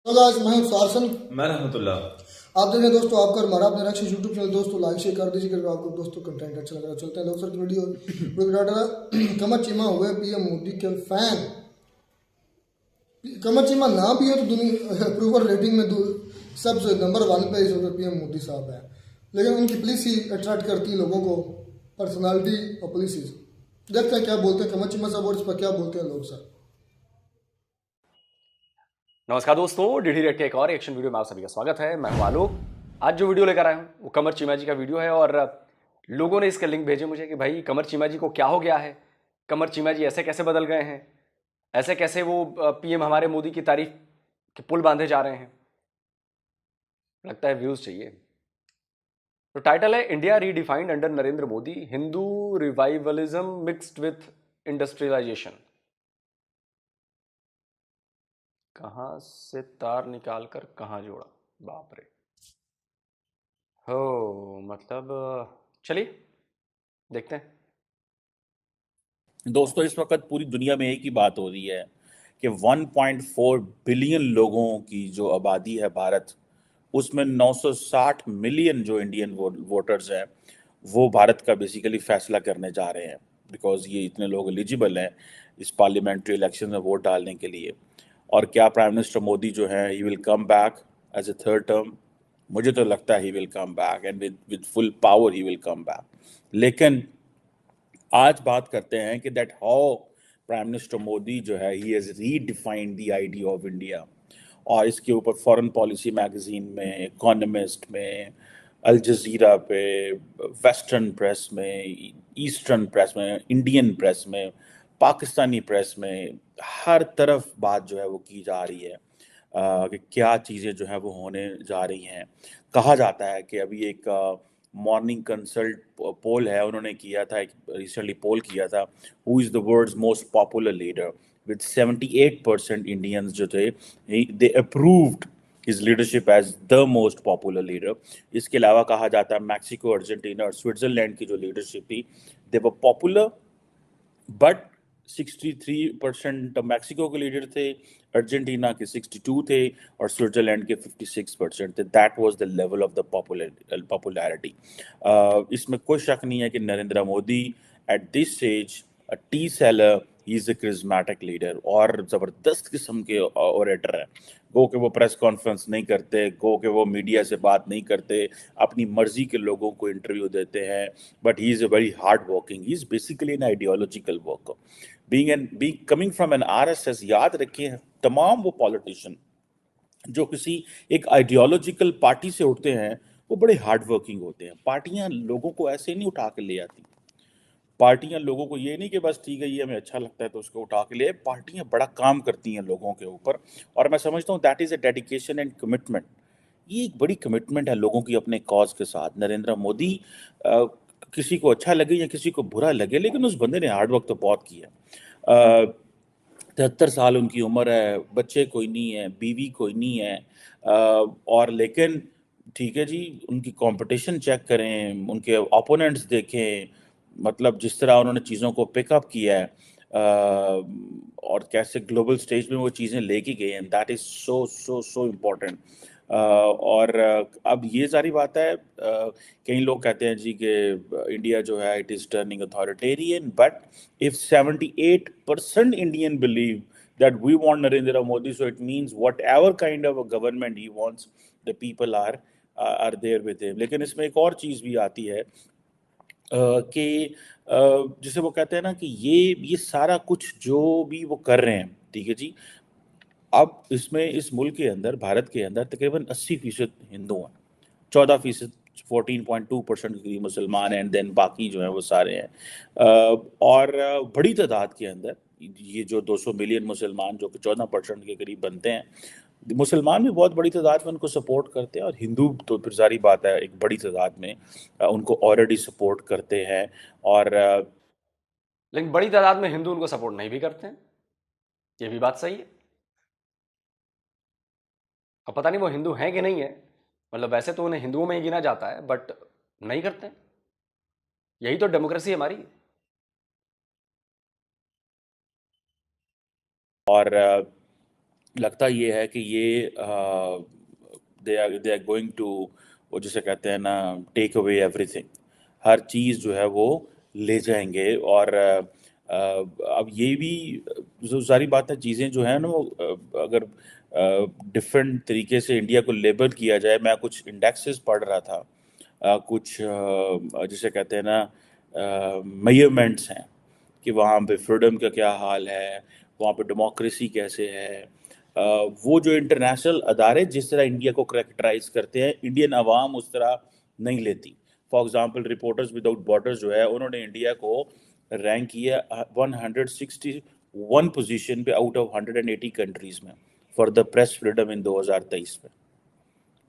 तो गाइस मैं हूं सारसन। मैं रहमतुल्ला। आप देख रहे हैं दोस्तों आपका और हमारा अपने रक्षक यूट्यूब चैनल। दोस्तों लाइक शेयर कर दीजिए, अगर आपको दोस्तों कंटेंट अच्छा लग रहा है। चलते हैं लोग सर की वीडियो। कमर चीमा हुए पीएम मोदी के फैन। कमर चीमा ना भी हो तो दुनिया अप्रूवल रेटिंग में सबसे नंबर 1 पे इस वक्त पीएम मोदी साहब है, लेकिन उनकी पुलिस ही अट्रैक्ट करती है लोगों को, पर्सनालिटी और पुलिस ही। देखते हैं क्या बोलते हैं कमर चीमा साहब और इस पर क्या बोलते हैं लोग सर। नमस्कार दोस्तों, डीडी रेड के एक और एक्शन वीडियो में आप सभी का स्वागत है। मैं हूं आलोक। आज जो वीडियो लेकर आया हूं वो कमर चीमा जी का वीडियो है और लोगों ने इसके लिंक भेजे मुझे कि भाई कमर चीमा जी को क्या हो गया है, कमर चीमा जी ऐसे कैसे बदल गए हैं, ऐसे कैसे वो पीएम हमारे मोदी की तारीफ के पुल बांधे जा रहे हैं। लगता है व्यूज चाहिए। तो टाइटल है India redefined under Narendra Modi, Hindu revivalism mixed with industrialisation. कहां से तार निकाल कर कहां जोड़ा, बाप रे। हो मतलब चलिए देखते हैं। दोस्तों, इस वक्त पूरी दुनिया में एक ही बात हो रही है कि 1.4 बिलियन लोगों की जो आबादी है भारत, उसमें 960 मिलियन जो इंडियन वोटर्स हैं वो भारत का बेसिकली फैसला करने जा रहे हैं, बिकॉज ये इतने लोग एलिजिबल हैं इस पार्लियामेंट्री इलेक्शन में वोट डालने के लिए। और क्या प्राइम मिनिस्टर मोदी जो है he will come back as a third term? मुझे तो लगता है he will come back and with full power he will come back. लेकिन आज बात करते हैं कि that how prime minister Modi जो है he has redefined the idea of India. और इसके ऊपर फॉरेन पॉलिसी मैगजीन में, इकोनॉमिस्ट में, अल जजीरा पे, वेस्टर्न प्रेस में, ईस्टर्न प्रेस में, इंडियन प्रेस में, पाकिस्तानी प्रेस में, हर तरफ बात जो है वो की जा रही है कि क्या चीज़ें जो है वो होने जा रही हैं। कहा जाता है कि अभी एक मॉर्निंग कंसल्ट पोल है, उन्होंने किया था, एक रिसेंटली पोल किया था, who is the world's most popular leader, with 78% Indians जो थे they approved his leadership as the most popular leader. इसके अलावा कहा जाता है मैक्सिको, अर्जेंटीना और स्विट्जरलैंड की जो लीडरशिप थी, दे वर पॉपुलर बट 63% मैक्सिको के लीडर थे, अर्जेंटीना के 62 थे और स्विट्जरलैंड के 56% थे। That was the level of the popularity. इसमें कोई शक नहीं है कि Narendra Modi at this stage a T seller, he is a charismatic leader और ज़बरदस्त किस्म के ओरेटर है। गो के वो प्रेस कॉन्फ्रेंस नहीं करते, गो के वो मीडिया से बात नहीं करते, अपनी मर्जी के लोगों को इंटरव्यू देते हैं, but he is a very hard working, he is basically an ideological worker. Being coming from an RSS, याद रखिए तमाम वो पॉलिटिशियन जो किसी एक आइडियोलॉजिकल पार्टी से उठते हैं वो बड़े हार्ड वर्किंग होते हैं। पार्टियां लोगों को ऐसे नहीं उठा के ले आती। पार्टियां लोगों को ये नहीं कि बस ठीक है ये हमें अच्छा लगता है तो उसको उठा के ले, पार्टियां बड़ा काम करती हैं लोगों के ऊपर। और मैं समझता हूँ that is a dedication and commitment. ये एक बड़ी कमिटमेंट है लोगों की अपने कॉज के साथ। नरेंद्र मोदी अ, किसी को अच्छा लगे या किसी को बुरा लगे, लेकिन उस बंदे ने हार्ड वर्क तो बहुत किया। 73 साल उनकी उम्र है, बच्चे कोई नहीं है, बीवी कोई नहीं है, और लेकिन ठीक है जी, उनकी कंपटीशन चेक करें, उनके ओपोनेंट्स देखें, मतलब जिस तरह उन्होंने चीज़ों को पिकअप किया है और कैसे ग्लोबल स्टेज में वो चीज़ें लेके गए हैं, that is so so so important. और अब ये सारी बात है, कई लोग कहते हैं जी कि इंडिया जो है it is turning authoritarian, but if 78% Indian believe that we want Narendra Modi, so it means whatever kind of a government he wants, the people are there with him. लेकिन इसमें एक और चीज़ भी आती है कि जिसे वो कहते हैं ना कि ये सारा कुछ जो भी वो कर रहे हैं, ठीक है जी, अब इसमें इस मुल्क के अंदर, भारत के अंदर तकरीबन 80% हिंदू हैं, 14% 14.2% के करीब मुसलमान हैं, एंड देन बाकी जो है वो सारे हैं। और बड़ी तादाद के अंदर ये जो 200 मिलियन मुसलमान जो कि 14% के करीब बनते हैं, मुसलमान भी बहुत बड़ी तादाद में उनको सपोर्ट करते हैं, और हिंदू तो फिर सारी बात है एक बड़ी तादाद में उनको ऑलरेडी सपोर्ट करते हैं। और लेकिन बड़ी तादाद में हिंदू उनको सपोर्ट नहीं भी करते हैं, ये भी बात सही है। अब पता नहीं वो हिंदू हैं कि नहीं है, मतलब वैसे तो उन्हें हिंदुओं में ही गिना जाता है, बट नहीं करते हैं। यही तो डेमोक्रेसी हमारी है। और लगता ये है कि ये दे आर गोइंग टू, वो जिसे कहते हैं ना, टेक अवे एवरीथिंग। हर चीज़ जो है वो ले जाएंगे। और अब ये भी जो सारी बात है, चीज़ें जो है ना वो अगर डिफरेंट तरीके से इंडिया को लेबल किया जाए, मैं कुछ इंडेक्सेस पढ़ रहा था, कुछ जिसे कहते हैं ना मेजरमेंट्स हैं कि वहाँ पे फ्रीडम का क्या हाल है, वहाँ पे डेमोक्रेसी कैसे है। वो जो इंटरनेशनल अदारे जिस तरह इंडिया को करेक्टराइज करते हैं, इंडियन अवाम उस तरह नहीं लेती। For example, reporters without borders जो है, उन्होंने इंडिया को रैंक किया 161 पोजीशन पे आउट ऑफ 180 कंट्रीज में for the press freedom in 2023 में।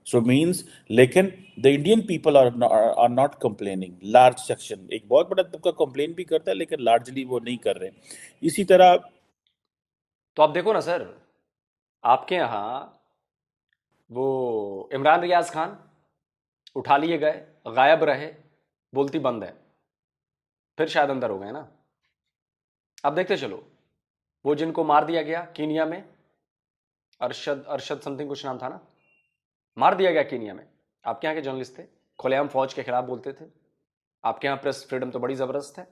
सो मीन्स, लेकिन the Indian people are not complaining. Large section, एक बहुत बड़ा तबका कंप्लेन भी करता है, लेकिन लार्जली वो नहीं कर रहे। इसी तरह तो आप देखो ना सर, आपके यहाँ वो इमरान रियाज खान उठा लिए गए, गायब रहे, बोलती बंद है, फिर शायद अंदर हो गए ना। अब देखते चलो, वो जिनको मार दिया गया कीनिया में, अरशद अरशद समथिंग कुछ नाम था ना, मार दिया गया कीनिया में। आपके यहाँ के जर्नलिस्ट थे, खुलेआम फौज के खिलाफ बोलते थे। आपके यहाँ प्रेस फ्रीडम तो बड़ी ज़बरदस्त है।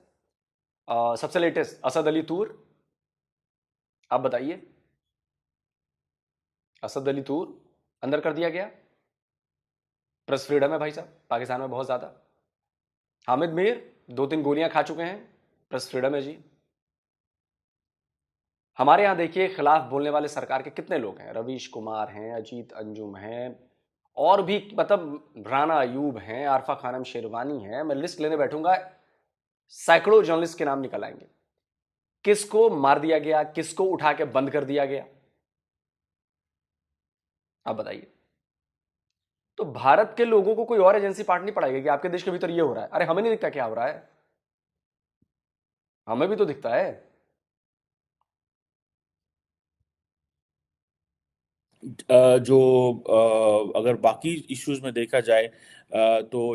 सबसे लेटेस्ट असद अली तूर, आप बताइए, असद अली तूर अंदर कर दिया गया। प्रेस फ्रीडम है भाई साहब पाकिस्तान में बहुत ज़्यादा। हामिद मीर 2-3 गोलियां खा चुके हैं, प्रेस फ्रीडम है जी। हमारे यहाँ देखिए खिलाफ बोलने वाले सरकार के कितने लोग हैं, रवीश कुमार हैं, अजीत अंजुम हैं, और भी मतलब राना अयूब हैं, आरफा खानम शेरवानी हैं। मैं लिस्ट लेने बैठूंगा, सैकड़ों जर्नलिस्ट के नाम निकल आएंगे। किसको मार दिया गया, किसको उठा के बंद कर दिया गया, आप बताइए। तो भारत के लोगों को कोई और एजेंसी पार्ट नहीं पड़ाएगी कि आपके देश के भीतर ये हो रहा है। अरे हमें नहीं दिखता क्या हो रहा है, हमें भी तो दिखता है। जो अगर बाकी इश्यूज में देखा जाए, तो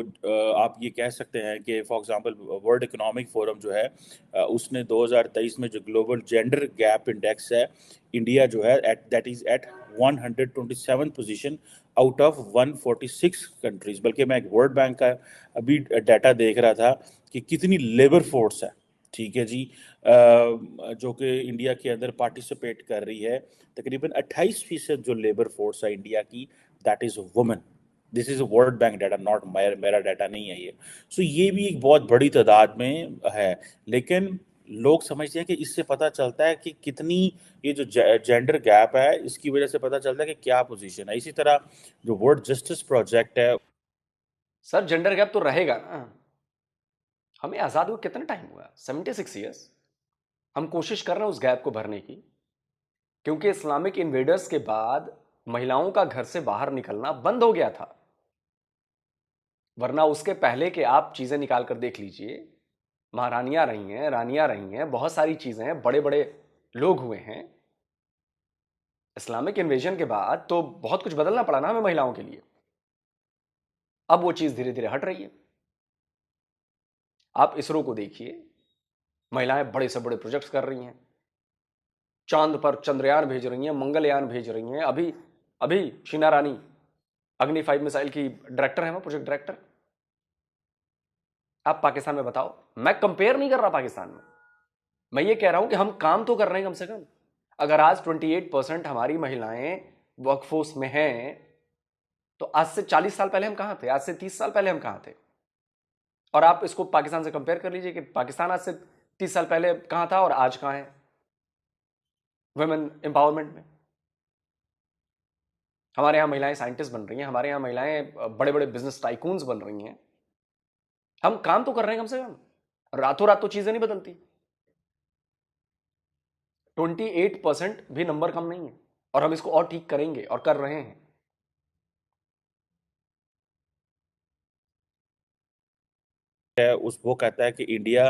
आप ये कह सकते हैं कि for example world economic forum जो है, उसने 2023 में जो ग्लोबल जेंडर गैप इंडेक्स है, इंडिया जो है that is at 127 position out of 146 countries. बल्कि मैं एक वर्ल्ड बैंक का अभी डाटा देख रहा था कि कितनी लेबर फोर्स है, ठीक है जी, जो कि इंडिया के अंदर पार्टिसिपेट कर रही है। तकरीबन 28% जो लेबर फोर्स है इंडिया की, that is women. This is world bank data, not मेरा डाटा नहीं है ये। सो ये भी एक बहुत बड़ी तादाद में है। लेकिन लोग समझते हैं कि इससे पता चलता है कि कितनी ये जो जेंडर गैप है, इसकी वजह से पता चलता है कि क्या पोजीशन है। इसी तरह जो वर्ल्ड जस्टिस प्रोजेक्ट है, सर जेंडर गैप तो रहेगा ना। हमें आज़ाद हुए कितना टाइम हुआ, 76 ईयर्स। हम कोशिश कर रहे हैं उस गैप को भरने की, क्योंकि इस्लामिक इन्वेडर्स के बाद महिलाओं का घर से बाहर निकलना बंद हो गया था। वरना उसके पहले के आप चीजें निकाल कर देख लीजिए, महारानियां रही हैं, रानियां रही हैं, बहुत सारी चीजें हैं, बड़े बड़े लोग हुए हैं। इस्लामिक इन्वेजन के बाद तो बहुत कुछ बदलना पड़ा ना हमें महिलाओं के लिए। अब वो चीज धीरे धीरे हट रही है। आप इसरो को देखिए, महिलाएं बड़े से बड़े प्रोजेक्ट्स कर रही हैं, चांद पर चंद्रयान भेज रही हैं, मंगलयान भेज रही हैं। अभी अभी शीना रानी अग्नि 5 मिसाइल की डायरेक्टर है, वो प्रोजेक्ट डायरेक्टर। आप पाकिस्तान में बताओ, मैं कंपेयर नहीं कर रहा पाकिस्तान में, मैं ये कह रहा हूं कि हम काम तो कर रहे हैं कम से कम। अगर आज 28% हमारी महिलाएं वर्कफोर्स में हैं, तो आज से 40 साल पहले हम कहां थे, आज से 30 साल पहले हम कहां थे। और आप इसको पाकिस्तान से कंपेयर कर लीजिए कि पाकिस्तान आज से 30 साल पहले कहां था और आज कहां है वुमेन एम्पावरमेंट में। हमारे यहां महिलाएं साइंटिस्ट बन रही हैं, हमारे यहां महिलाएं बड़े बड़े बिजनेस टाइकून्स बन रही हैं। हम काम तो कर रहे हैं कम से कम, रातों रात तो चीजें नहीं बदलती। 28% भी नंबर कम नहीं है, और हम इसको और ठीक करेंगे और कर रहे हैं। है उस वो कहता है कि इंडिया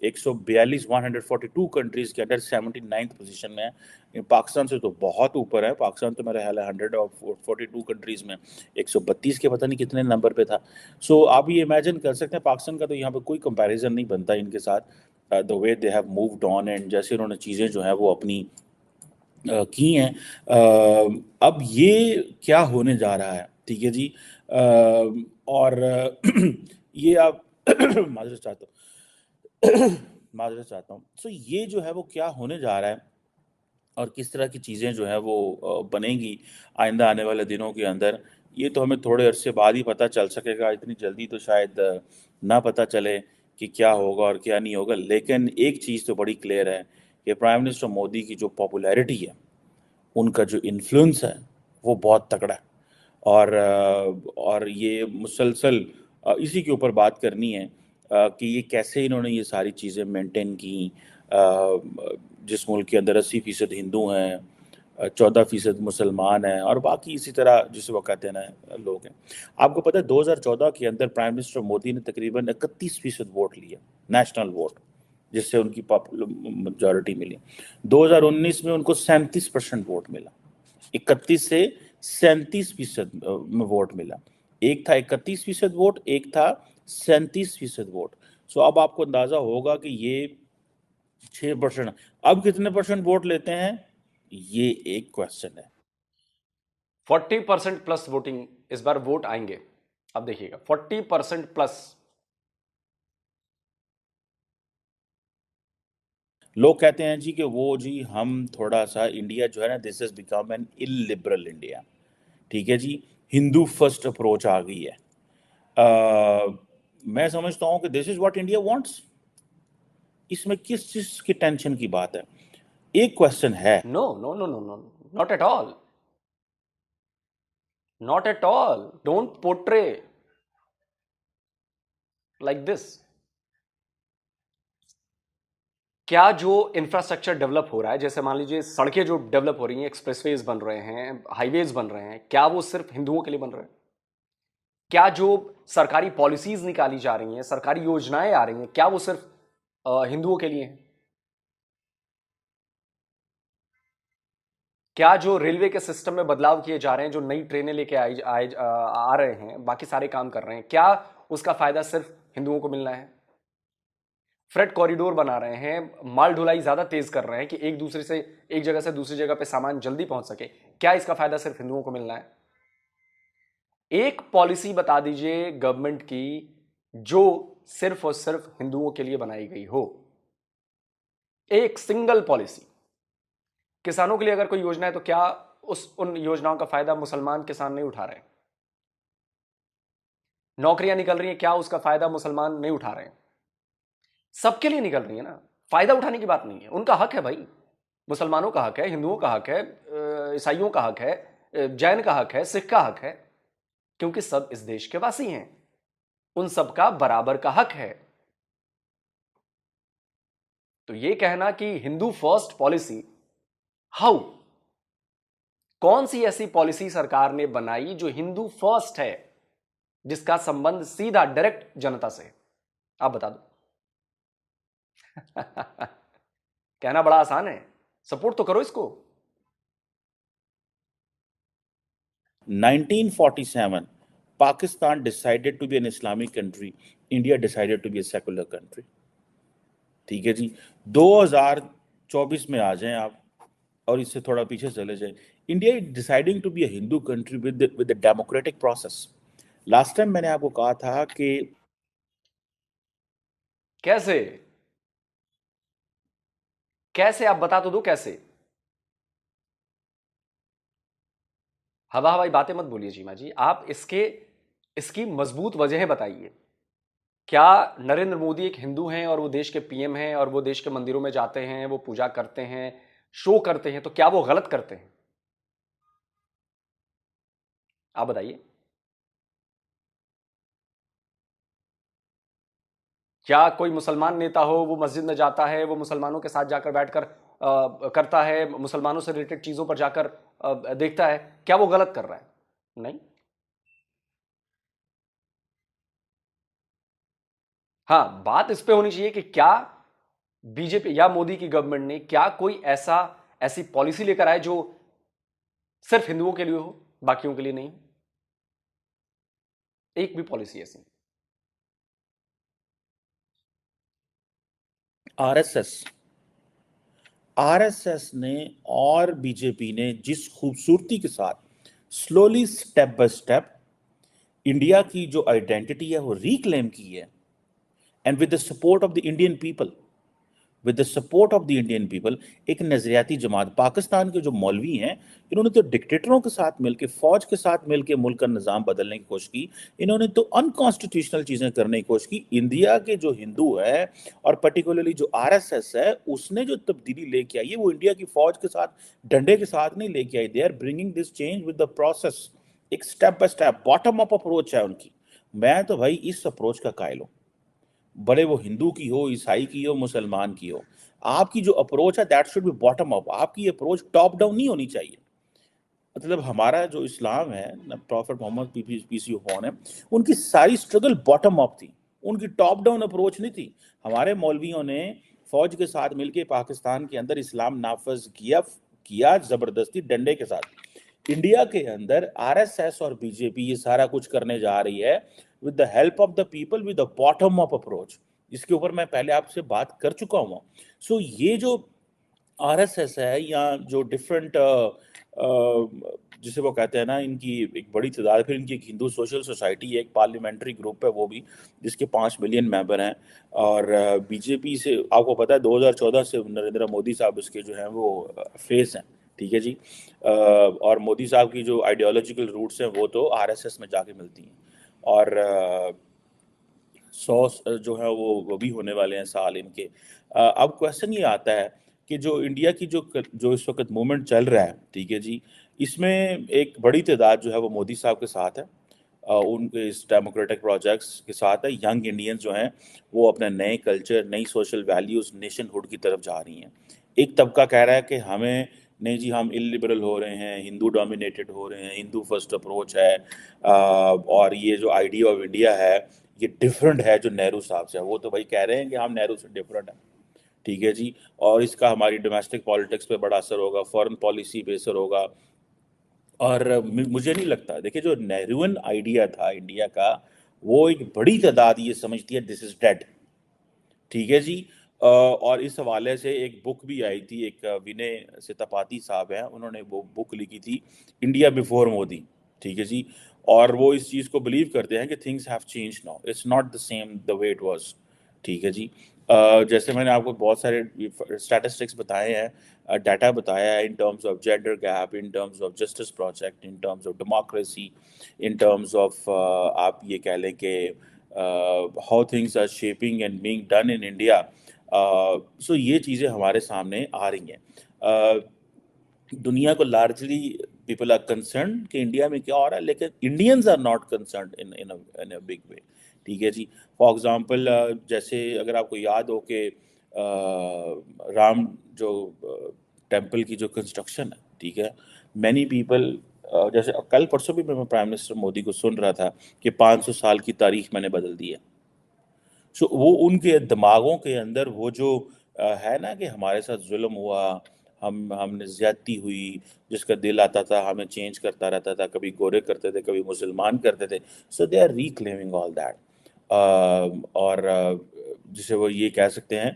142 142 कंट्रीज के अंदर 79th पोजीशन में है। पाकिस्तान से तो बहुत ऊपर है। पाकिस्तान तो मेरा ख्याल है 142 कंट्रीज में 132 के पता नहीं कितने नंबर पे था। सो आप ये इमेजिन कर सकते हैं, पाकिस्तान का तो यहाँ पे कोई कंपैरिजन नहीं बनता इनके साथ, the way they have moved on, and जैसे उन्होंने चीज़ें जो हैं वो अपनी की हैं। अब ये क्या होने जा रहा है, ठीक है जी। और ये आप माजरत चाहता हूँ माजरत चाहता हूँ। सो ये जो है वो क्या होने जा रहा है और किस तरह की चीज़ें जो है वो बनेंगी आइंदा आने वाले दिनों के अंदर, ये तो हमें थोड़े अरसे बाद ही पता चल सकेगा। इतनी जल्दी तो शायद ना पता चले कि क्या होगा और क्या नहीं होगा। लेकिन एक चीज़ तो बड़ी क्लियर है कि प्राइम मिनिस्टर मोदी की जो पॉपुलैरिटी है, उनका जो इन्फ्लुएंस है, वो बहुत तगड़ा है। और ये मुसलसल इसी के ऊपर बात करनी है कि ये कैसे इन्होंने ये सारी चीज़ें मेंटेन की। जिस मुल्क के अंदर 80% हिंदू हैं, 14% मुसलमान हैं और बाकी इसी तरह जिसे वो कहते हैं ना लोग हैं। आपको पता है 2014 के अंदर प्राइम मिनिस्टर मोदी ने तकरीबन 31% वोट लिए, नेशनल वोट, जिससे उनकी मेजॉरिटी मिली। 2019 में उनको 37% वोट मिला। 31 से 37% में वोट मिला। एक था 31% वोट, एक था 37% वोट। सो अब आपको अंदाजा होगा कि ये 6%। अब कितने परसेंट वोट लेते हैं, ये एक क्वेश्चन है। 40% प्लस वोटिंग इस बार वोट आएंगे। अब देखिएगा 40% प्लस। लोग कहते हैं जी कि वो जी हम थोड़ा सा इंडिया जो है ना, this is become an illiberal India, ठीक है जी, हिंदू फर्स्ट अप्रोच आ गई है। मैं समझता हूं कि this is what India wants. इसमें किस चीज की टेंशन की बात है? एक क्वेश्चन है। No no no no no, not at all, not at all, don't portray like this. क्या जो इंफ्रास्ट्रक्चर डेवलप हो रहा है, जैसे मान लीजिए सड़कें जो डेवलप हो रही हैं, एक्सप्रेसवेज बन रहे हैं, हाईवेज बन रहे हैं, क्या वो सिर्फ हिंदुओं के लिए बन रहे हैं? क्या जो सरकारी पॉलिसीज निकाली जा रही हैं, सरकारी योजनाएं आ रही हैं, क्या वो सिर्फ हिंदुओं के लिए हैं? क्या जो रेलवे के सिस्टम में बदलाव किए जा रहे हैं, जो नई ट्रेनें लेके आ रहे हैं, बाकी सारे काम कर रहे हैं, क्या उसका फायदा सिर्फ हिंदुओं को मिलना है? फ्रेट कॉरिडोर बना रहे हैं, माल ढुलाई ज्यादा तेज कर रहे हैं कि एक दूसरे से, एक जगह से दूसरी जगह पे सामान जल्दी पहुंच सके, क्या इसका फायदा सिर्फ हिंदुओं को मिलना है? एक पॉलिसी बता दीजिए गवर्नमेंट की जो सिर्फ और सिर्फ हिंदुओं के लिए बनाई गई हो। एक सिंगल पॉलिसी। किसानों के लिए अगर कोई योजना है तो क्या उन योजनाओं का फायदा मुसलमान किसान नहीं उठा रहे? नौकरियां निकल रही हैं, क्या उसका फायदा मुसलमान नहीं उठा रहे हैं? सबके लिए निकल रही है ना। फायदा उठाने की बात नहीं है, उनका हक है भाई। मुसलमानों का हक है, हिंदुओं का हक है, ईसाइयों का हक है, जैन का हक है, सिख का हक है, क्योंकि सब इस देश के वासी हैं। उन सबका बराबर का हक है। तो ये कहना कि हिंदू फर्स्ट पॉलिसी, हाउ? कौन सी ऐसी पॉलिसी सरकार ने बनाई जो हिंदू फर्स्ट है, जिसका संबंध सीधा डायरेक्ट जनता से? आप बता दो। कहना बड़ा आसान है, सपोर्ट तो करो इसको। 1947 Pakistan decided to be an Islamic country, India decided to be a secular country, ठीक है जी। 2024 में आ जाएं आप और इससे थोड़ा पीछे चले जाएं, India is deciding to be a Hindu country with the democratic process. Last time मैंने आपको कहा था कि कैसे? कैसे आप बता तो दो कैसे। हवा हवाई बातें मत बोलिए चीमा जी, आप इसकी मजबूत वजह बताइए। क्या नरेंद्र मोदी एक हिंदू हैं और वो देश के पीएम हैं और वो देश के मंदिरों में जाते हैं, वो पूजा करते हैं, शो करते हैं, तो क्या वो गलत करते हैं? आप बताइए। क्या कोई मुसलमान नेता हो, वो मस्जिद में जाता है, वो मुसलमानों के साथ जाकर बैठकर करता है, मुसलमानों से रिलेटेड चीजों पर जाकर देखता है, क्या वो गलत कर रहा है? नहीं। हाँ, बात इस पे होनी चाहिए कि क्या बीजेपी या मोदी की गवर्नमेंट ने क्या कोई ऐसी पॉलिसी लेकर आए जो सिर्फ हिंदुओं के लिए हो, बाकियों के लिए नहीं? एक भी पॉलिसी ऐसी? आरएसएस आरएसएस ने और बीजेपी ने जिस खूबसूरती के साथ slowly step by step India की जो आइडेंटिटी है वो रिक्लेम की है, and with the support of the Indian people, with the support of the Indian people, एक नजरियाती जमात, पाकिस्तान के जो मौलवी हैं, इन्होंने तो डिक्टेटरों के साथ मिलकर, फौज के साथ मिलकर मुल्क का निज़ाम बदलने की कोशिश की। इन्होंने तो अनकॉन्स्टिट्यूशनल चीज़ें करने की कोशिश की। इंडिया के जो हिंदू है और पर्टिकुलरली जो आरएसएस है, उसने जो तब्दीली लेके आई है वो इंडिया की फौज के साथ, डंडे के साथ नहीं लेके आई। They are bringing this change with the process. एक step by step bottom up approach है उनकी। मैं तो भाई इस अप्रोच का कायल हूँ, बड़े वो हिंदू की हो, ईसाई की हो, मुसलमान की हो। आपकी जो अप्रोच है that should be bottom up. आपकी अप्रोच टॉप डाउन नहीं होनी चाहिए। मतलब हमारा जो इस्लाम है ना, प्रॉफेट मोहम्मद पीस अपॉन है, उनकी सारी स्ट्रगल बॉटम अप थी, उनकी टॉप डाउन अप्रोच नहीं थी। हमारे मौलवियों ने फौज के साथ मिलकर पाकिस्तान के अंदर इस्लाम नाफज किया जबरदस्ती डंडे के साथ। इंडिया के अंदर आरएसएस और बीजेपी ये सारा कुछ करने जा रही है with the help of the people, with the bottom up approach. इसके ऊपर मैं पहले आपसे बात कर चुका हूँ। सो ये जो आरएसएस है या जो डिफरेंट जिसे वो कहते हैं ना, इनकी एक बड़ी तादाद, फिर इनकी एक हिंदू सोशल सोसाइटी है, एक पार्लियामेंट्री ग्रुप है वो भी, जिसके 5 मिलियन मेंबर हैं। और बीजेपी से आपको पता है 2014 से नरेंद्र मोदी साहब इसके जो हैं वो फेस हैं, ठीक है जी। और मोदी साहब की जो आइडियोलॉजिकल रूट्स हैं वो तो आरएसएस में जाके मिलती हैं। और 100 जो है वो भी होने वाले हैं साल इनके। अब क्वेश्चन ये आता है कि जो इंडिया की जो इस वक्त मूवमेंट चल रहा है, ठीक है जी, इसमें एक बड़ी तादाद जो है वो मोदी साहब के साथ है, उनके इस डेमोक्रेटिक प्रोजेक्ट्स के साथ है। यंग इंडियंस जो हैं वो अपने नए कल्चर, नई सोशल वैल्यूज़, नेशनहुड की तरफ जा रही हैं। एक तबका कह रहा है कि हमें नहीं जी, हम इलिबरल हो रहे हैं, हिंदू डोमिनेटेड हो रहे हैं, हिंदू फर्स्ट अप्रोच है, और ये जो आइडिया ऑफ इंडिया है ये डिफरेंट है जो नेहरू साहब से है। वो तो भाई कह रहे हैं कि हम नेहरू से डिफरेंट हैं, ठीक है जी, और इसका हमारी डोमेस्टिक पॉलिटिक्स पे बड़ा असर होगा, फॉरेन पॉलिसी पे असर होगा। और मुझे नहीं लगता, देखिए जो नेहरूअन आइडिया था इंडिया का, वो एक बड़ी तादाद ये समझती है दिस इज डेड, ठीक है जी। और इस हवाले से एक बुक भी आई थी, एक विनय सितापाती साहब हैं, उन्होंने वो बुक लिखी थी, इंडिया बिफोर मोदी, ठीक है जी। और वो इस चीज़ को बिलीव करते हैं कि things have change now, it's not the same the way it was, ठीक है जी। जैसे मैंने आपको बहुत सारे स्टैटिस्टिक्स बताए हैं, डाटा बताया है, in terms of gender gap, in terms of justice project, in terms of democracy, in terms of आप ये कह लें कि how things are shaping and being done in India. So ये चीज़ें हमारे सामने आ रही हैं। दुनिया को लार्जली पीपल आर कंसर्न कि इंडिया में क्या हो रहा है, लेकिन Indians are not concern in a big way, ठीक है जी। फॉर एग्जांपल जैसे अगर आपको याद हो कि राम जो टेम्पल की जो कंस्ट्रक्शन है, ठीक है, मैनी पीपल, जैसे कल परसों भी मैं प्राइम मिनिस्टर मोदी को सुन रहा था कि 500 साल की तारीख मैंने बदल दी है। सो वो उनके दिमागों के अंदर वो जो है ना कि हमारे साथ जुल्म हुआ, हमने ज्यादती हुई, जिसका दिल आता था हमें चेंज करता रहता था, कभी गोरे करते थे, कभी मुसलमान करते थे। So they are reclaiming all that. और जिसे वो ये कह सकते हैं,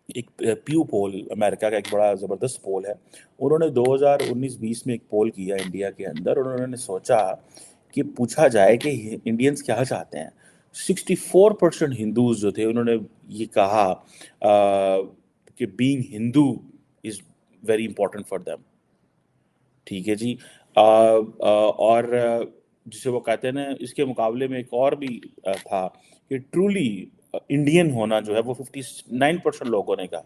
एक प्यू पोल, अमेरिका का एक बड़ा ज़बरदस्त पोल है, उन्होंने 2019-20 में एक पोल किया इंडिया के अंदर, और उन्होंने सोचा कि पूछा जाए कि इंडियंस क्या चाहते हैं। 64% हिंदूज जो थे उन्होंने ये कहा कि being Hindu is very important for them, ठीक है जी। और जिसे वो कहते हैं ना, इसके मुकाबले में एक और भी था कि ट्रूली इंडियन होना जो है वो 59% लोगों ने कहा।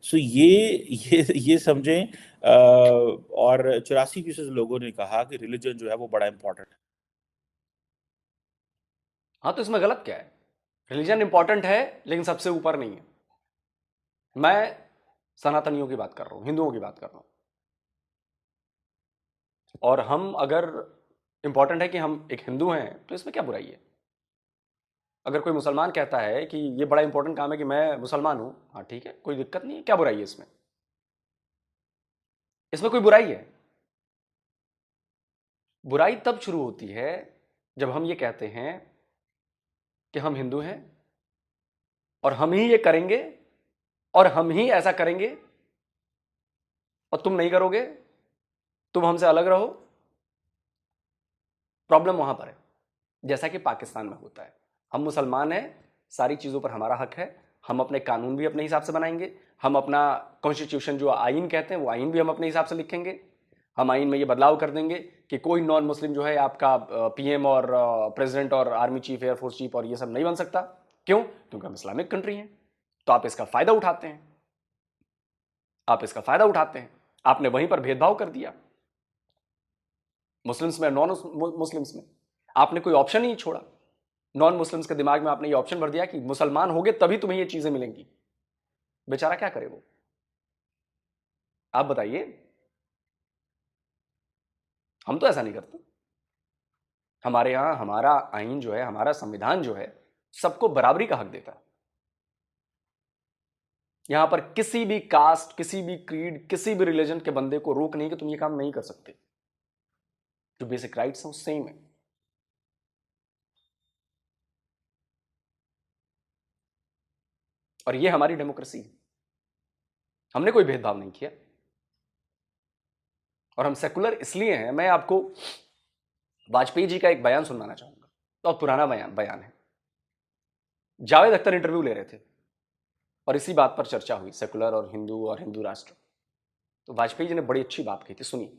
सो ये समझें, और 84% लोगों ने कहा कि रिलीजन जो है वो बड़ा इंपॉर्टेंट है। हाँ, तो इसमें गलत क्या है? रिलीजन इंपॉर्टेंट है लेकिन सबसे ऊपर नहीं है। मैं सनातनियों की बात कर रहा हूं, हिंदुओं की बात कर रहा हूं। और हम अगर इंपॉर्टेंट है कि हम एक हिंदू हैं तो इसमें क्या बुराई है? अगर कोई मुसलमान कहता है कि ये बड़ा इंपॉर्टेंट काम है कि मैं मुसलमान हूं, हाँ ठीक है, कोई दिक्कत नहीं है, क्या बुराई है इसमें? इसमें कोई बुराई है? बुराई तब शुरू होती है जब हम ये कहते हैं कि हम हिंदू हैं और हम ही ये करेंगे और हम ही ऐसा करेंगे और तुम नहीं करोगे, तुम हमसे अलग रहो। प्रॉब्लम वहां पर है, जैसा कि पाकिस्तान में होता है। हम मुसलमान हैं, सारी चीजों पर हमारा हक है, हम अपने कानून भी अपने हिसाब से बनाएंगे, हम अपना कॉन्स्टिट्यूशन जो आइन कहते हैं वो आइन भी हम अपने हिसाब से लिखेंगे। हम आइन में ये बदलाव कर देंगे कि कोई नॉन मुस्लिम जो है आपका पीएम और प्रेसिडेंट और आर्मी चीफ, एयरफोर्स चीफ और ये सब नहीं बन सकता। क्यों? क्योंकि हम इस्लामिक कंट्री हैं। तो आप इसका फायदा उठाते हैं, आप इसका फायदा उठाते हैं। आपने वहीं पर भेदभाव कर दिया, मुस्लिम्स में नॉन मुस्लिम्स में। आपने कोई ऑप्शन ही नहीं छोड़ा। नॉन मुस्लिम्स के दिमाग में आपने ये ऑप्शन भर दिया कि मुसलमान होगे तभी तुम्हें ये चीजें मिलेंगी। बेचारा क्या करे वो, आप बताइए। हम तो ऐसा नहीं करते। हमारे यहां हमारा आइन जो है, हमारा संविधान जो है, सबको बराबरी का हक देता है। यहां पर किसी भी कास्ट, किसी भी क्रीड, किसी भी रिलीजन के बंदे को रोक नहीं कि तुम ये काम नहीं कर सकते। जो बेसिक राइट्स हैं वो सेम है। और ये हमारी डेमोक्रेसी है। हमने कोई भेदभाव नहीं किया और हम सेकुलर इसलिए हैं। मैं आपको वाजपेयी जी का एक बयान सुनाना चाहूंगा, बहुत पुराना बयान है। जावेद अख्तर इंटरव्यू ले रहे थे और इसी बात पर चर्चा हुई, सेकुलर और हिंदू राष्ट्र। तो वाजपेयी जी ने बड़ी अच्छी बात कही थी, सुनिए।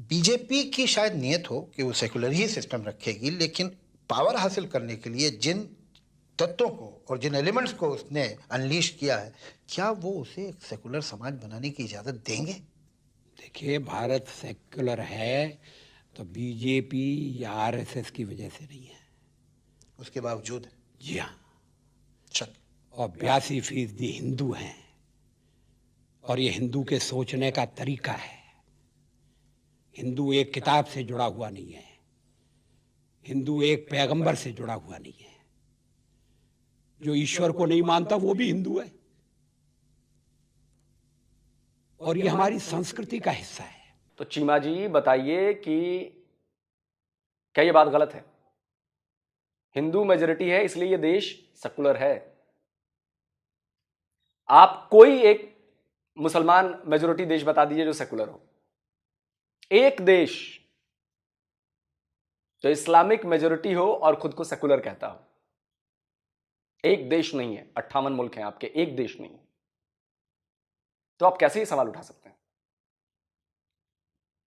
बीजेपी की शायद नियत हो कि वो सेकुलर ही सिस्टम रखेगी, लेकिन पावर हासिल करने के लिए जिन तत्वों को और जिन एलिमेंट्स को उसने अनलीश किया है, क्या वो उसे एक सेकुलर समाज बनाने की इजाज़त देंगे? देखिए, भारत सेकुलर है तो बीजेपी या आरएसएस की वजह से नहीं है। उसके बावजूद जी हाँ। शक और 82% हिंदू हैं और ये हिंदू के सोचने का तरीका है। हिंदू एक किताब से जुड़ा हुआ नहीं है, हिंदू एक पैगंबर से जुड़ा हुआ नहीं है। जो ईश्वर को नहीं मानता वो भी हिंदू है और ये हमारी संस्कृति का हिस्सा है। तो चीमा जी बताइए कि क्या ये बात गलत है? हिंदू मेजॉरिटी है इसलिए ये देश सेकुलर है। आप कोई एक मुसलमान मेजॉरिटी देश बता दीजिए जो सेकुलर हो। एक देश जो इस्लामिक मेजॉरिटी हो और खुद को सेकुलर कहता हो। एक देश नहीं है, 58 मुल्क हैं आपके, एक देश नहीं है। तो आप कैसे ये सवाल उठा सकते हैं?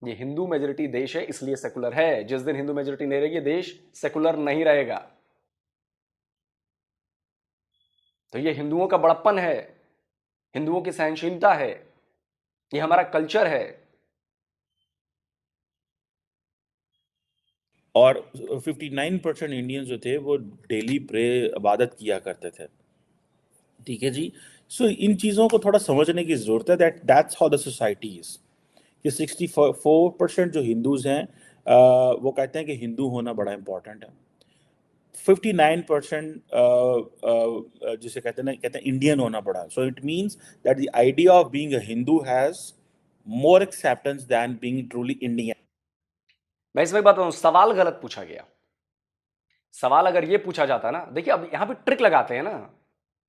ये हिंदू मेजॉरिटी देश है इसलिए सेकुलर है। जिस दिन हिंदू मेजॉरिटी नहीं रहेगी देश सेकुलर नहीं रहेगा। तो ये हिंदुओं का बड़प्पन है, हिंदुओं की सहनशीलता है, ये हमारा कल्चर है। और 59% इंडियंस जो थे वो डेली प्रे इबादत किया करते थे। ठीक है जी। सो इन चीज़ों को थोड़ा समझने की ज़रूरत है। That's how the society is. कि 64% जो हिंदूज हैं वो कहते हैं कि हिंदू होना बड़ा इंपॉर्टेंट है। 59% जिसे कहते हैं इंडियन होना बड़ा। So it means that the idea of being a Hindu has more acceptance than being truly Indian. मैं इसमें एक बात बताऊं, सवाल गलत पूछा गया। सवाल अगर ये पूछा जाता ना, देखिए अब यहां पे ट्रिक लगाते हैं ना,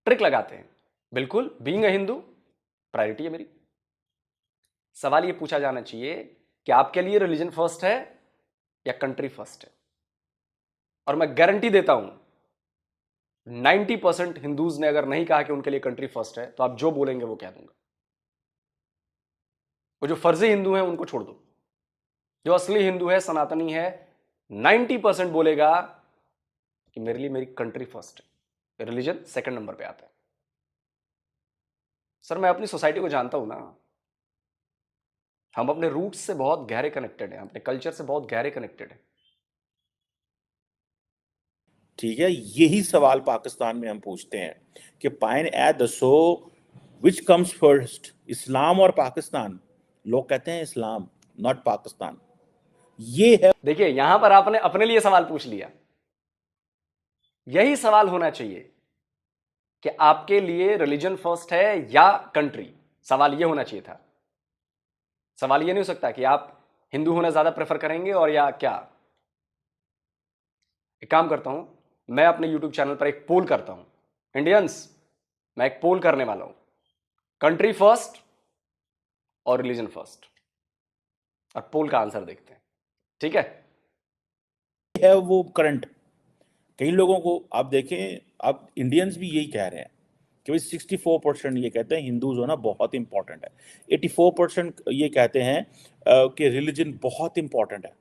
ट्रिक लगाते हैं। बिल्कुल बीइंग अ हिंदू प्रायोरिटी है मेरी। सवाल ये पूछा जाना चाहिए कि आपके लिए रिलीजन फर्स्ट है या कंट्री फर्स्ट है। और मैं गारंटी देता हूं 90% हिंदूज ने अगर नहीं कहा कि उनके लिए कंट्री फर्स्ट है, तो आप जो बोलेंगे वो कह दूंगा। वो जो फर्जी हिंदू हैं उनको छोड़ दो। जो असली हिंदू है, सनातनी है, 90% बोलेगा कि मेरे लिए मेरी कंट्री फर्स्ट है, रिलीजन सेकंड नंबर पे आता है। सर मैं अपनी सोसाइटी को जानता हूं ना। हम अपने रूट्स से बहुत गहरे कनेक्टेड हैं, अपने कल्चर से बहुत गहरे कनेक्टेड हैं। ठीक है, यही सवाल पाकिस्तान में हम पूछते हैं कि pine at the so which comes first, Islam और पाकिस्तान? लोग कहते हैं इस्लाम, नॉट पाकिस्तान। ये है। देखिए यहां पर आपने अपने लिए सवाल पूछ लिया। यही सवाल होना चाहिए कि आपके लिए रिलीजन फर्स्ट है या कंट्री। सवाल यह होना चाहिए था। सवाल यह नहीं हो सकता कि आप हिंदू होना ज्यादा प्रेफर करेंगे और या क्या। एक काम करता हूं, मैं अपने YouTube चैनल पर एक पोल करता हूं, इंडियंस मैं एक पोल करने वाला हूं, कंट्री फर्स्ट और रिलीजन फर्स्ट, और पोल का आंसर देखते हैं, ठीक है वो करंट। कई लोगों को आप देखें, अब इंडियंस भी यही कह रहे हैं कि भाई 64% ये कहते हैं हिंदूज होना बहुत इंपॉर्टेंट है, 84% ये कहते हैं कि रिलीजन बहुत इंपॉर्टेंट है।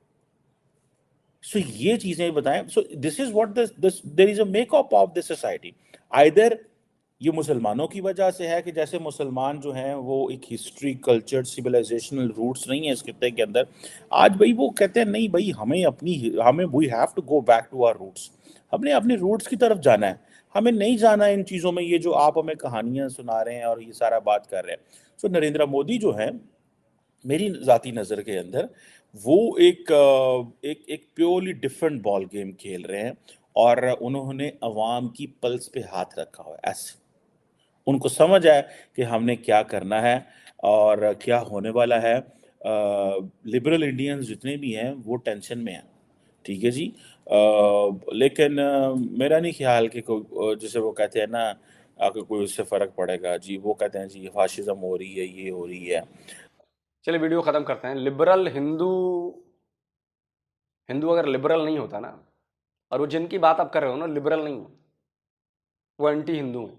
सो ये चीजें बताएं। So this is what this there is a makeup of this society. Either ये मुसलमानों की वजह से है कि जैसे मुसलमान जो हैं वो एक हिस्ट्री, कल्चर, सिविलाइजेशनल रूट्स नहीं है इस खित्ते के अंदर। आज भाई वो कहते हैं नहीं भाई, हमें we have to go back to our roots, हमने अपने रूट्स की तरफ जाना है, हमें नहीं जाना इन चीज़ों में, ये जो आप हमें कहानियां सुना रहे हैं और ये सारा बात कर रहे हैं। सो नरेंद्र मोदी जो है मेरी ज़ाती नज़र के अंदर वो एक प्योरली डिफरेंट बॉल गेम खेल रहे हैं, और उन्होंने अवाम की पल्स पे हाथ रखा हुआ है। ऐसे उनको समझ है कि हमने क्या करना है और क्या होने वाला है। लिबरल इंडियंस जितने भी हैं वो टेंशन में हैं, ठीक है जी। लेकिन मेरा नहीं ख्याल कि कोई जैसे वो कहते हैं ना कि कोई उससे फ़र्क पड़ेगा जी। वो कहते हैं जी फाशिज्म हो रही है, ये हो रही है। चलिए वीडियो खत्म करते हैं। लिबरल हिंदू अगर लिबरल नहीं होता ना, और वो जिनकी बात आप कर रहे हो ना लिबरल नहीं है, वो एंटी हिंदू है।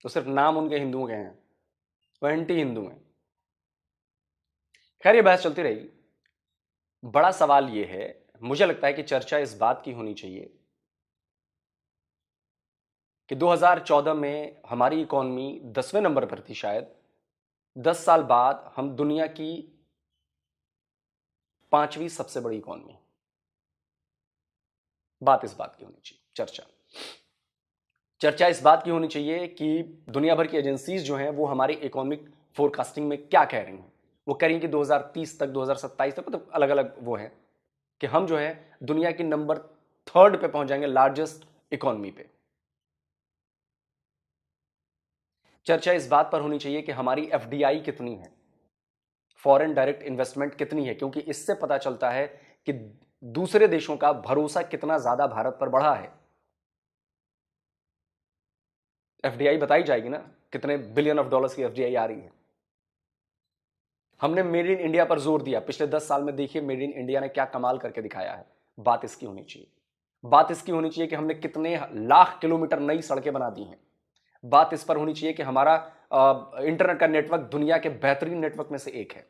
तो सिर्फ नाम उनके हिंदुओं के हैं, वो एंटी हिंदू हैं। खैर ये बहस चलती रहेगी। बड़ा सवाल ये है, मुझे लगता है कि चर्चा इस बात की होनी चाहिए कि 2014 में हमारी इकॉनमी 10वें नंबर पर थी शायद, 10 साल बाद हम दुनिया की 5वीं सबसे बड़ी इकॉनमी। बात इस बात की होनी चाहिए, चर्चा इस बात की होनी चाहिए कि दुनिया भर की एजेंसीज जो हैं वो हमारी इकोनॉमिक फोरकास्टिंग में क्या कह रही हैं। वो कह रही हैं कि 2030 तक, 2027 तक, मतलब अलग अलग वो है कि हम जो है दुनिया की नंबर 3 पे पहुंच जाएंगे, लार्जेस्ट इकोनॉमी पे। चर्चा इस बात पर होनी चाहिए कि हमारी एफडीआई कितनी है, फॉरेन डायरेक्ट इन्वेस्टमेंट कितनी है, क्योंकि इससे पता चलता है कि दूसरे देशों का भरोसा कितना ज्यादा भारत पर बढ़ा है। एफडीआई बताई जाएगी ना, कितने बिलियन ऑफ डॉलर्स की एफडीआई आ रही है। हमने मेड इन इंडिया पर जोर दिया पिछले 10 साल में, देखिए मेड इन इंडिया ने क्या कमाल करके दिखाया है। बात इसकी होनी चाहिए। बात इसकी होनी चाहिए कि हमने कितने लाख किलोमीटर नई सड़कें बना दी हैं। बात इस पर होनी चाहिए कि हमारा इंटरनेट का नेटवर्क दुनिया के बेहतरीन नेटवर्क में से एक है।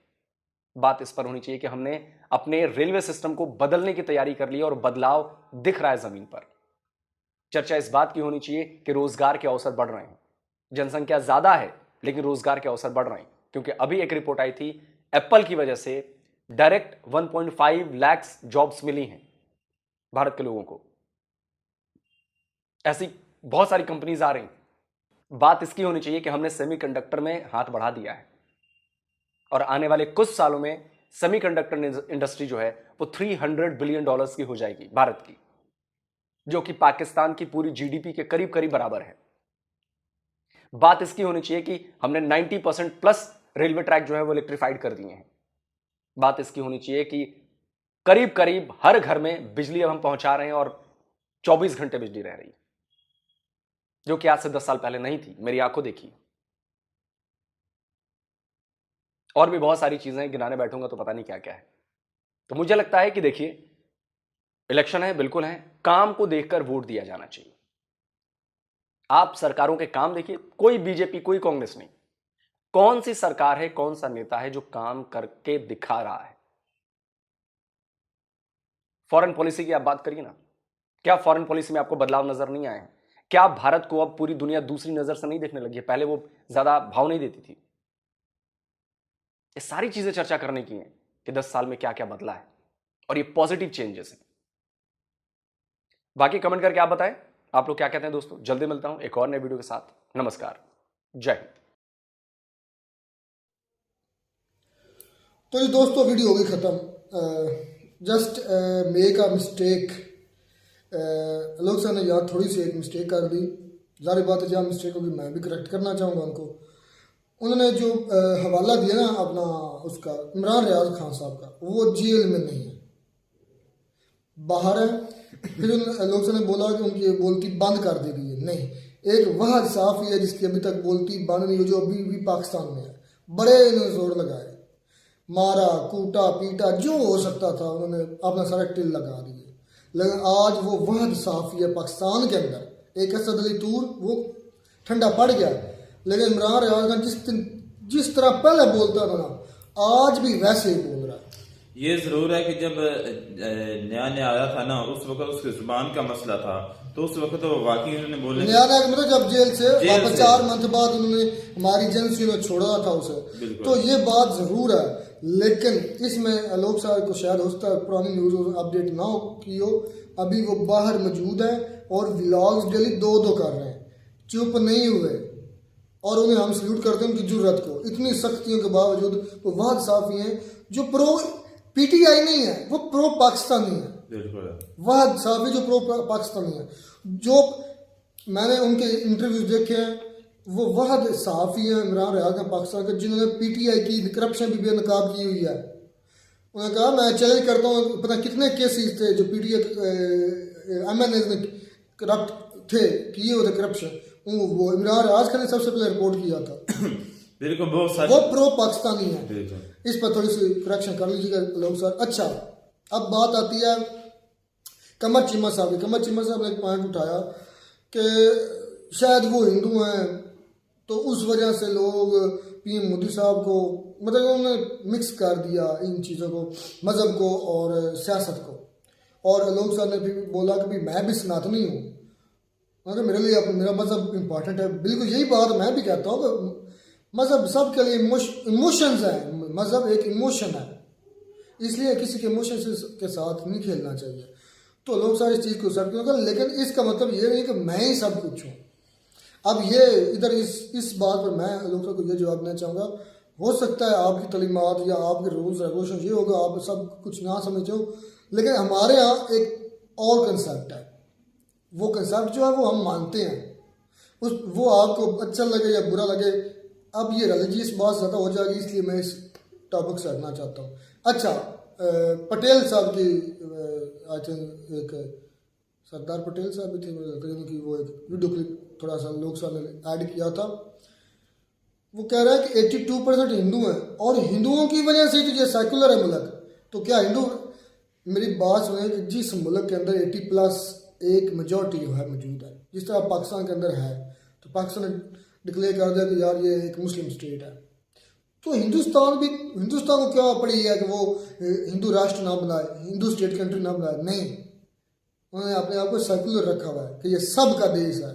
बात इस पर होनी चाहिए कि हमने अपने रेलवे सिस्टम को बदलने की तैयारी कर ली और बदलाव दिख रहा है जमीन पर। चर्चा इस बात की होनी चाहिए कि रोजगार के अवसर बढ़ रहे हैं। जनसंख्या ज्यादा है लेकिन रोजगार के अवसर बढ़ रहे हैं, क्योंकि अभी एक रिपोर्ट आई थी, एप्पल की वजह से डायरेक्ट 1.5 लाख जॉब्स मिली हैं भारत के लोगों को। ऐसी बहुत सारी कंपनीज आ रही हैं। बात इसकी होनी चाहिए कि हमने सेमीकंडक्टर में हाथ बढ़ा दिया है और आने वाले कुछ सालों में सेमीकंडक्टर इंडस्ट्री जो है वो $300 बिलियन की हो जाएगी भारत की, जो कि पाकिस्तान की पूरी जीडीपी के करीब करीब बराबर है। बात इसकी होनी चाहिए कि हमने 90% प्लस रेलवे ट्रैक जो है वो इलेक्ट्रीफाइड कर दिए हैं। बात इसकी होनी चाहिए कि करीब करीब हर घर में बिजली अब हम पहुंचा रहे हैं और 24 घंटे बिजली रह रही है, जो कि आज से 10 साल पहले नहीं थी, मेरी आंखों देखी। और भी बहुत सारी चीजें गिनाने बैठूंगा तो पता नहीं क्या क्या है। तो मुझे लगता है कि देखिए, इलेक्शन है, बिल्कुल है, काम को देखकर वोट दिया जाना चाहिए। आप सरकारों के काम देखिए, कोई बीजेपी कोई कांग्रेस नहीं, कौन सी सरकार है, कौन सा नेता है जो काम करके दिखा रहा है। फॉरेन पॉलिसी की आप बात करिए ना, क्या फॉरेन पॉलिसी में आपको बदलाव नजर नहीं आए हैं? क्या भारत को अब पूरी दुनिया दूसरी नजर से नहीं देखने लगी है? पहले वो ज्यादा भाव नहीं देती थी। ये सारी चीजें चर्चा करने की हैं कि 10 साल में क्या क्या बदला है और ये पॉजिटिव चेंजेस हैं। बाकी कमेंट करके आप बताएं आप लोग क्या कहते हैं। दोस्तों जल्दी मिलता हूं एक और नए वीडियो के साथ। नमस्कार, जय हिंद। तो ये दोस्तों वीडियो हो गई ख़त्म। Just make a mistake. लोग सर ने यार थोड़ी सी एक मिस्टेक कर दी, ज़ाहिर बात है जहाँ मिस्टेक होगी मैं भी करेक्ट करना चाहूँगा उनको। उन्होंने जो हवाला दिया ना अपना उसका, इमरान रियाज खान साहब का, वो जेल में नहीं है, बाहर है। फिर लोग सर ने बोला कि उनकी बोलती बंद कर दी गई है, नहीं, एक वह साफी है जिसकी अभी तक बोलती बन नहीं हो, जो अभी भी पाकिस्तान में है। बड़े इन्होंने जोर लगाए, मारा कूटा पीटा जो हो सकता था उन्होंने अपना सारा टिल लगा दिए, लेकिन आज वो वहद साफी है पाकिस्तान के अंदर। एक असद अली तूर वो ठंडा पड़ गया, लेकिन इमरान रियाज खान जिस तरह पहले बोलता था ना, आज भी वैसे ही बोल रहा है। ये जरूर है कि जब नया नया आया था ना, उस वक्त उसकी जुबान का मसला था, तो उस वक्त तो वाकई उन्होंने बोले नया नया मतलब जब जेल से वापस 4 मंथ बाद उन्होंने हमारी एजेंसी ने छोड़ा था उसे, तो ये बात जरूर है। लेकिन इसमें आलोक साहब को शायद हो सकता है पुरानी न्यूज अपडेट ना की हो, अभी वो बाहर मौजूद है और व्लॉग्स डेली 2 कर रहे हैं, चुप नहीं हुए, और उन्हें हम सल्यूट करते हैं उनकी जुर्रत को। इतनी सख्तियों के बावजूद वो वहद साफी हैं जो प्रो पीटीआई नहीं है, वो प्रो पाकिस्तानी है। वहद साफी जो प्रो पाकिस्तानी है, जो मैंने उनके इंटरव्यूज देखे हैं, वो वहद साफी है इमरान रियाज खान पाकिस्तान के, जिन्होंने पीटीआई की करप्शन भी बेनकाब की हुई है। उन्होंने कहा मैं चैलेंज करता हूँ, पता कितने केसेस थे जो पीटीआई एमएनए ने करप्ट थे, किए हुए थे करप्शन, वो इमरान रियाज खान ने सबसे पहले रिपोर्ट किया था। बिल्कुल वो प्रो पाकिस्तानी है। इस पर थोड़ी सी करेक्शन कर लीजिएगा लोग सर। अच्छा, अब बात आती है कमर चीमा साहब की। कमर चीमा साहब ने एक पॉइंट उठाया कि शायद वो हिंदू हैं, तो उस वजह से लोग पीएम मोदी साहब को मतलब उन्होंने मिक्स कर दिया इन चीज़ों को, मज़हब को और सियासत को। और लोग साहब ने भी बोला कि भाई मैं भी सनातनी हूँ, मगर मेरे लिए मेरा मज़हब इम्पॉर्टेंट है। बिल्कुल यही बात मैं भी कहता हूँ कि मज़हब सब के लिए इमोशंस है, मज़हब एक इमोशन है, इसलिए किसी के इमोशन के साथ नहीं खेलना चाहिए। तो लोग सारी इस चीज़ को एक्सेप्ट क्यों कर, लेकिन इसका मतलब ये नहीं कि मैं ही सब कुछ हूँ। अब ये इधर इस बात पर मैं लोगों को ये जवाब देना चाहूँगा, हो सकता है आपकी तलीमात या आपके रूल्स रेगुलेशन ये होगा, आप सब कुछ ना समझो, लेकिन हमारे यहाँ एक और कंसेप्ट है, वो कंसेप्ट जो है वो हम मानते हैं, वो आपको अच्छा लगे या बुरा लगे। अब ये रिलीजियस बात ज़्यादा हो जाएगी, इसलिए मैं इस टॉपिक से हटना चाहता हूँ। अच्छा, पटेल साहब की आई थिंक एक सरदार पटेल साहब भी थे, मुझे लगता है कि वो एक वीडियो क्लिप थोड़ा सा लोग साहब ने ऐड किया था। वो कह रहा है कि 82% हिंदू हैं और हिंदुओं की वजह से जो सेकुलर है मुल्क, तो क्या हिंदू, मेरी बात सुने कि जिस मुल्क के अंदर 80+ एक मेजॉरिटी जो है मौजूद है, जिस तरह पाकिस्तान के अंदर है, तो पाकिस्तान ने डिक्लेयर कर दिया कि यार ये एक मुस्लिम स्टेट है, तो हिंदुस्तान को क्या पड़ी है कि वो हिंदू राष्ट्र ना बनाए, हिंदू स्टेट कंट्री ना बनाए? नहीं, उन्होंने अपने आप को सेकुलर रखा हुआ है कि ये सब का देश है,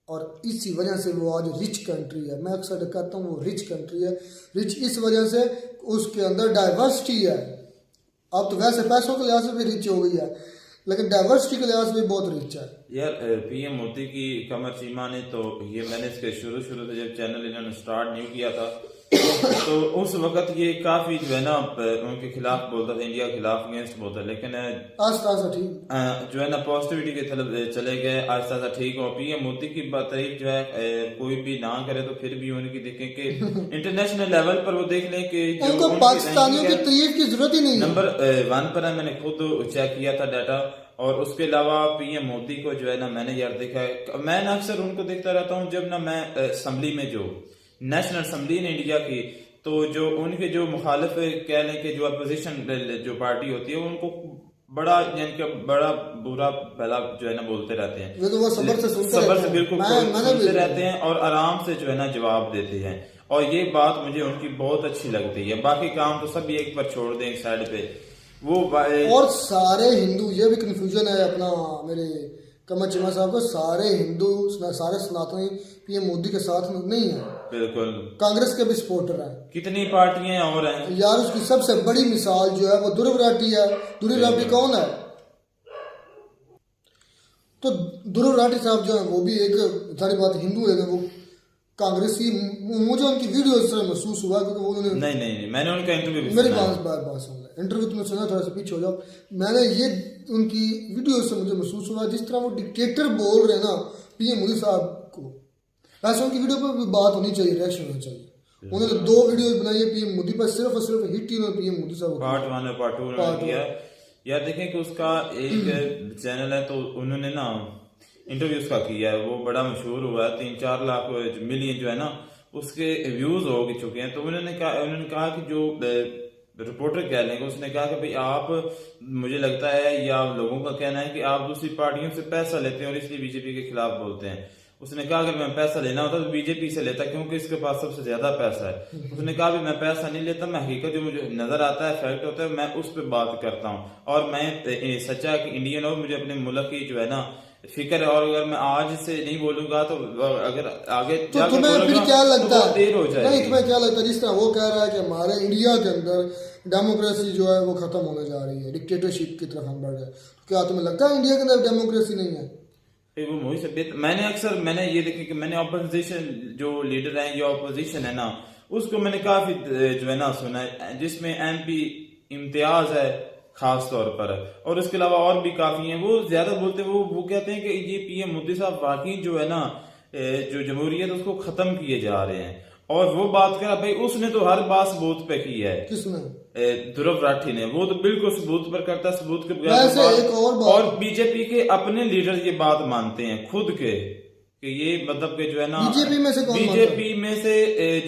और इसी वजह से वो आज रिच कंट्री है। मैं अक्सर कहता हूँ वो रिच कंट्री है। रिच इस वजह से उसके अंदर डाइवर्सिटी है। अब तो वैसे पैसों के लिहाज से भी रिच हो गई है, लेकिन डाइवर्सिटी के लिहाज से भी बहुत रिच है यार। पीएम मोदी की कमर चीमा ने तो ये, मैंने इसके शुरू से जब चैनल इन्होंने स्टार्ट नहीं किया था, तो उस वक्त ये काफी जो है ना उनके खिलाफ बोलता था, इंडिया के खिलाफ अगेंस्ट बोलता, लेकिन आस्ता ठीक जो है ना पॉजिटिविटी की तरफ चले गए, आस्ता आस्ता ठीक हो। पीएम मोदी की तारीफ जो है कोई भी ना करे तो फिर भी उनकी देखें कि इंटरनेशनल लेवल पर वो देख लें कि उनको पाकिस्तानियों की तारीफ की जरूरत ही नहीं। नंबर 1 पर है, मैंने खुद चेक किया था डाटा। और उसके अलावा पीएम मोदी को जो है ना मैंने यार देखा है, मैं ना अक्सर उनको देखता रहता हूँ जब ना मैं असम्बली में, जो नेशनल असम्बली है इंडिया की, तो जो उनके जो मुखालिफ कह लें कि जो अपोजिशन जो पार्टी होती है, उनको बड़ा यानी कि बड़ा बुरा भला जो है ना बोलते रहते हैं। तो वो सबर से बिल्कुल सुनते रहते हैं और आराम से जो है ना जवाब देते हैं, और ये बात मुझे उनकी बहुत अच्छी लगती है। बाकी काम तो सब एक बार छोड़ दें एक साइड पे वो। और सारे हिंदू, ये भी कंफ्यूजन है अपना मेरे कमर चीमा साहब को, सारे हिंदू सारे सनातनी पीएम मोदी के साथ नहीं है, बिल्कुल कांग्रेस के भी सपोर्टर हैं। कितनी पार्टियां और हैं यार। उसकी सबसे बड़ी मिसाल जो है वो ध्रुव राठी है। ध्रुव राठी कौन है? तो ध्रुव राठी साहब जो है वो भी एक सारी बात हिंदू है, वो कांग्रेसी। मुझे उनकी वीडियो से महसूस हुआ क्योंकि वो नहीं मैंने उनका इंटरव्यू, मेरी बात सुन ले, इंटरव्यू तुमने सुना, थोड़ा सा पीछे हो जाओ। मैंने ये उनकी वीडियो से मुझे महसूस हुआ जिस तरह वो डिक्टेटर बोल रहे हैं ना पीएम मोदी साहब को, वैसे उनकी वीडियो पर भी बात होनी चाहिए, रिएक्शन होना चाहिए। उन्होंने 2 वीडियो बनाई है पीएम मोदी पर, सिर्फ और सिर्फ हिट ही उन्होंने पीएम मोदी साहब पार्ट 1 और पार्ट 2 किया। यार देखें कि उसका एक चैनल है, तो उन्होंने ना इंटरव्यू उसका किया है, वो बड़ा मशहूर हुआ है, 3-4 लाख मिलियन जो है ना उसके व्यूज हो चुके हैं। तो उन्होंने कहा कि जो रिपोर्टर कह लेंगे, उसने कहा कि भाई आप, मुझे लगता है या लोगों का कहना है कि आप दूसरी पार्टियों से पैसा लेते हैं और इसलिए बीजेपी के खिलाफ बोलते हैं। उसने कहा अगर मैं पैसा लेना होता तो बीजेपी से लेता, क्योंकि इसके पास सबसे ज्यादा पैसा है। उसने कहा भी मैं पैसा नहीं लेता, मैं हकीकत जो मुझे नजर आता है, फैक्ट होता है, मैं उस पर बात करता हूँ। और मैं सच्चा कि इंडियन और मुझे अपने मुल्क की जो है ना फिक्र है, और अगर मैं आज से नहीं बोलूंगा तो अगर आगे तो तुम्हें फिर क्या लगता है, देर हो जाएगी। नहीं तुम्हें क्या लगता है, जिस तरह वो कह रहा है कि हमारे इंडिया के अंदर डेमोक्रेसी जो है वो खत्म होने जा रही है, डिक्टेटरशिप की तरफ हम बढ़ रहे हैं, तो क्या तुम्हें लगता है इंडिया के अंदर डेमोक्रेसी नहीं है? वो मुझे से मैंने ये देखा कि मैंने ऑपोजिशन जो लीडर है या ऑपोजिशन है ना, उसको मैंने काफी जो है ना सुना है, जिसमें MP इम्तियाज है खास तौर पर, और उसके अलावा और भी काफी हैं। वो ज्यादा बोलते हैं, वो कहते हैं कि ये PM मोदी साहब वाकई जो है ना जो जमहूरियत उसको खत्म किए जा रहे हैं। और वो बात करा भाई, उसने तो हर बात सबूत पे की है। किसने? ध्रुव राठी ने। वो तो बिल्कुल सबूत पर करता, सबूत के बगैर। और बीजेपी के अपने लीडर ये बात मानते हैं खुद के कि ये मतलब के जो है ना बीजेपी में से कौन? बीजेपी में से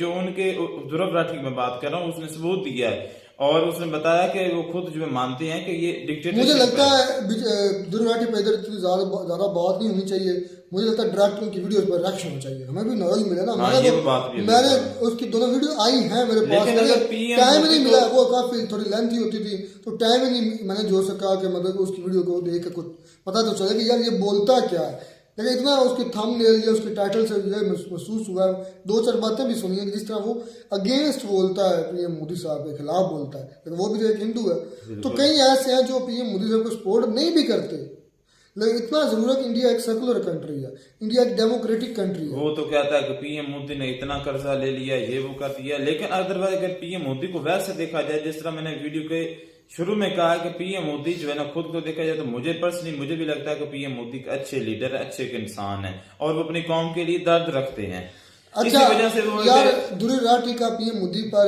जो उनके ध्रुव राठी की मैं बात कर रहा हूँ, उसने सबूत दिया है और उसने बताया कि वो खुद जो मानते हैं कि ये डिक्टेटरशिप। मुझे लगता है ध्रुव राठी पर इधर इतनी ज्यादा बात नहीं होनी चाहिए। मुझे लगता है डायरेक्ट उनकी वीडियो पर रिएक्शन होना चाहिए, हमें भी नॉलेज मिले ना। मैंने उसकी दोनों वीडियो आई हैं मेरे पास, टाइम नहीं मिला, वो काफी थोड़ी लेंथी होती थी तो टाइम ही नहीं मैंने जोड़ सका कि मतलब उसकी वीडियो को देख के कुछ पता तो चले कि यार ये बोलता क्या है। लेकिन इतना उसके थंबनेल या उसके टाइटल से ये महसूस हुआ, 2-4 बातें भी सुनी है कि जिस तरह वो अगेंस्ट बोलता है, PM मोदी साहब के खिलाफ बोलता है, लेकिन वो भी तो एक हिंदू है। तो कई ऐसे हैं जो PM मोदी साहब को सपोर्ट नहीं भी करते। लेकिन इतना जरूर है कि इंडिया एक सेकुलर कंट्री है, इंडिया एक डेमोक्रेटिक कंट्री है। वो तो कहता है कि PM मोदी ने इतना कर्जा ले लिया, ये वो कर दिया, लेकिन अदरवाइज अगर PM मोदी को वैसे देखा जाए, जिस तरह मैंने वीडियो के शुरू में कहा कि PM मोदी जो है ना खुद को देखा जाए तो मुझे पर्सनली मुझे भी लगता है कि PM मोदी एक अच्छे लीडर है, अच्छे इंसान है और वो अपनी कौम के लिए दर्द रखते हैं। अच्छा वजह से वो यार ध्रुव राठी का PM मोदी पर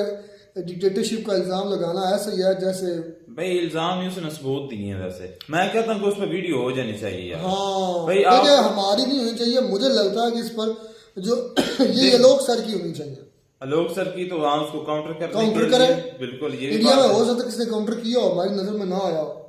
डिक्टेटरशिप का इल्जाम लगाना ऐसा ही है जैसे भाई इल्जाम ही उसने सबूत दिए हैं। वैसे मैं कहता हूँ कि उस पर वीडियो हो जानी चाहिए यार। हाँ भाई हमारी नहीं होनी चाहिए। मुझे लगता है कि इस पर जो ये लोग सर की होनी चाहिए। लोग सर की तो वहां उसको काउंटर करे बिल्कुल। ये इंडिया में हो सकता है किसी ने काउंटर किया हो, हमारी नजर में ना आया हो।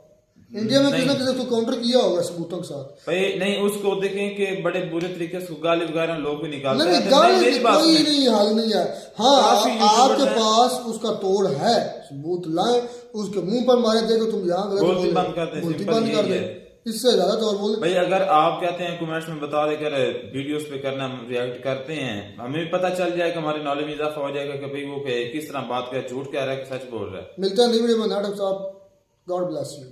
इंडिया में किसी ने किसी को काउंटर किया होगा सबूतों के साथ। भाई नहीं उसको देखें कि बड़े बुरे तरीके से गाली वगैरह लोग भी निकालते हैं। गाली कोई नहीं हाल नहीं है। हाँ आपके पास उसका तोड़ है, सबूत लाए, उसके मुंह पर मारे, देखो तुम यहाँ बोलती बंद कर दे, इससे ज्यादा तो और बोल। भाई अगर आप कहते हैं कमेंट्स में बता देकर वीडियोस पे करना, हम रिएक्ट करते हैं, हमें भी पता चल जाएगा, हमारी नॉलेज में इजाफा हो जाएगा कि भाई वो किस तरह बात कर, झूठ कह रहा है कि सच बोल रहा है। मिलते हैं नई वीडियो में। नाटक साहब, गॉड ब्लेस यू।